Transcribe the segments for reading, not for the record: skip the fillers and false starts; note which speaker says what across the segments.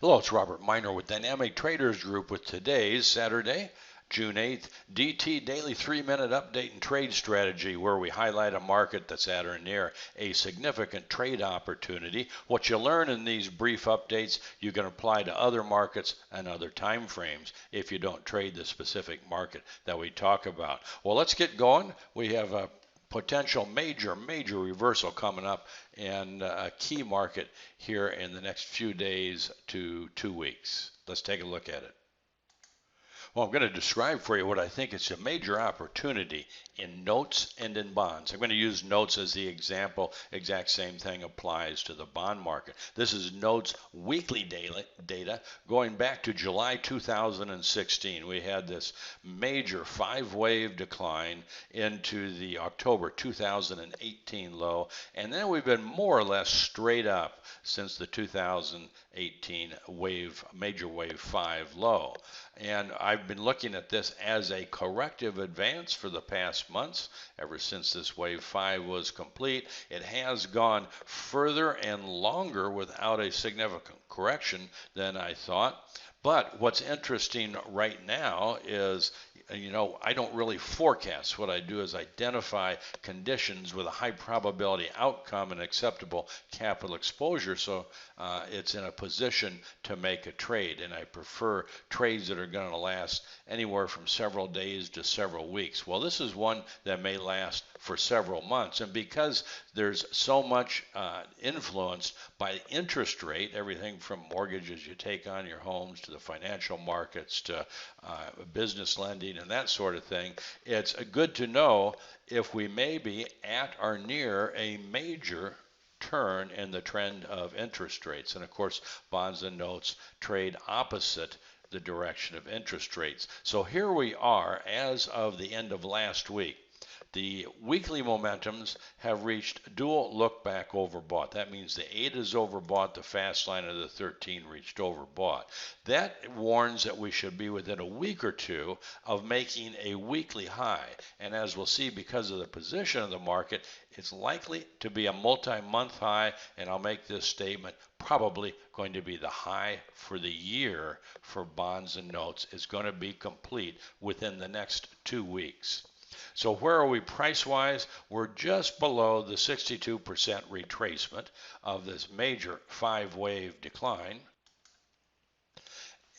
Speaker 1: Hello, it's Robert Miner with Dynamic Traders Group with today's Saturday, June 8th, DT Daily 3-Minute Update and Trade Strategy, where we highlight a market that's at or near a significant trade opportunity. What you learn in these brief updates, you can apply to other markets and other time frames if you don't trade the specific market that we talk about. Well, let's get going. We have a potential major reversal coming up and a key market here in the next few days to 2 weeks. Let's take a look at it. Well, I'm going to describe for you what I think is a major opportunity in notes and in bonds. I'm going to use notes as the example. Exact same thing applies to the bond market. This is notes weekly data going back to July 2016. We had this major 5-wave decline into the October 2018 low, and then we've been more or less straight up since the 2018 major wave 5 low. And I've been looking at this as a corrective advance for the past months. Ever since this wave 5 was complete, it has gone further and longer without a significant correction than I thought. But what's interesting right now is, I don't really forecast. What I do is identify conditions with a high probability outcome and acceptable capital exposure, so it's in a position to make a trade. And I prefer trades that are going to last anywhere from several days to several weeks. Well, this is one that may last for several months, and because there's so much influenced by interest rate, everything from mortgages you take on your homes to the financial markets to business lending and that sort of thing, it's good to know if we may be at or near a major turn in the trend of interest rates. And of course, bonds and notes trade opposite the direction of interest rates. So here we are as of the end of last week. The weekly momentums have reached dual look back overbought. That means the 8 is overbought, the fast line of the 13 reached overbought. That warns that we should be within a week or two of making a weekly high. And as we'll see, because of the position of the market, it's likely to be a multi-month high, and I'll make this statement, probably going to be the high for the year for bonds and notes. It's going to be complete within the next 2 weeks. So where are we price-wise? We're just below the 62% retracement of this major 5-wave decline.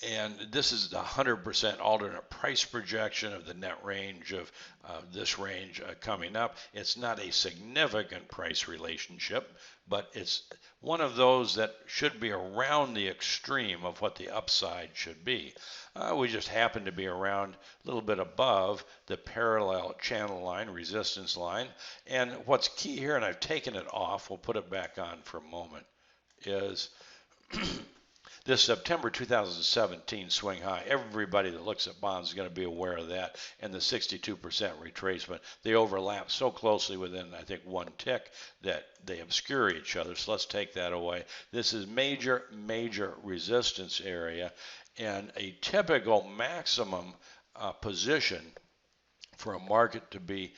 Speaker 1: And this is the 100% alternate price projection of the net range of this range coming up. It's not a significant price relationship, but it's one of those that should be around the extreme of what the upside should be. We just happen to be around a little bit above the parallel channel line, resistance line. And what's key here, and I've taken it off, we'll put it back on for a moment, is this September 2017 swing high. Everybody that looks at bonds is going to be aware of that, and the 62% retracement. They overlap so closely within, I think, one tick that they obscure each other. So let's take that away. This is major resistance area, and a typical maximum position for a market to be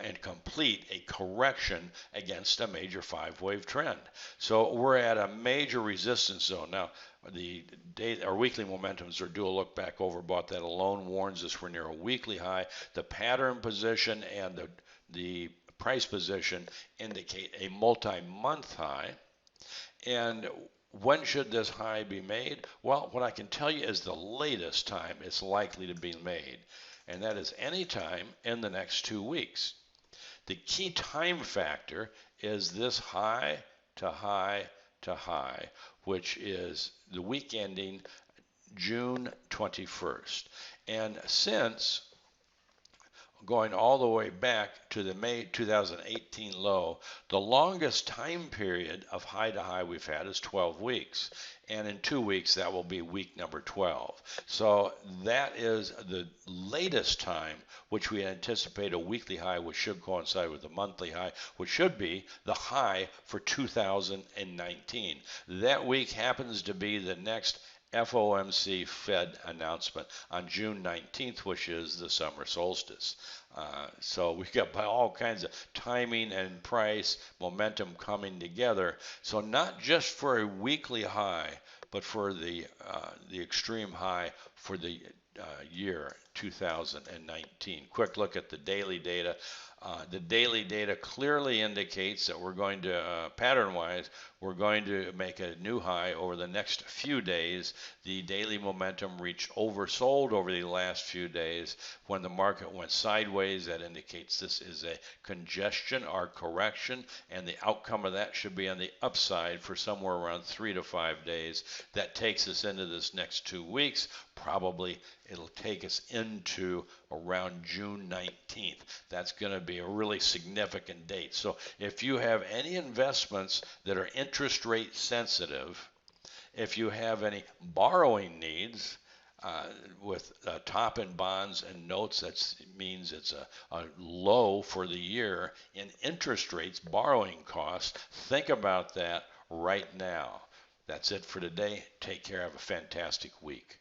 Speaker 1: and complete a correction against a major 5-wave trend. So we're at a major resistance zone. Now, the weekly momentums are dual look back overbought. That alone warns us we're near a weekly high. The pattern position and the price position indicate a multi-month high. And when should this high be made? Well, what I can tell you is the latest time it's likely to be made, and that is any time in the next 2 weeks. The key time factor is this high to high to high, which is the week ending June 21st. And since going all the way back to the May 2018 low, the longest time period of high to high we've had is 12 weeks. And in 2 weeks, that will be week number 12. So that is the latest time which we anticipate a weekly high, which should coincide with the monthly high, which should be the high for 2019. That week happens to be the next FOMC Fed announcement on June 19th, which is the summer solstice. So we've got all kinds of timing and price momentum coming together. So not just for a weekly high, but for the extreme high for the year 2019. Quick look at the daily data. The daily data clearly indicates that we're going to, pattern-wise, we're going to make a new high over the next few days. The daily momentum reached oversold over the last few days. When the market went sideways, that indicates this is a congestion or correction, and the outcome of that should be on the upside for somewhere around 3 to 5 days. That takes us into this next 2 weeks. Probably it'll take us into around June 19th. That's going to be a really significant date. So if you have any investments that are interest rate sensitive, if you have any borrowing needs, with top in bonds and notes, that means it's a low for the year in interest rates, borrowing costs. Think about that right now. That's it for today. Take care. Have a fantastic week.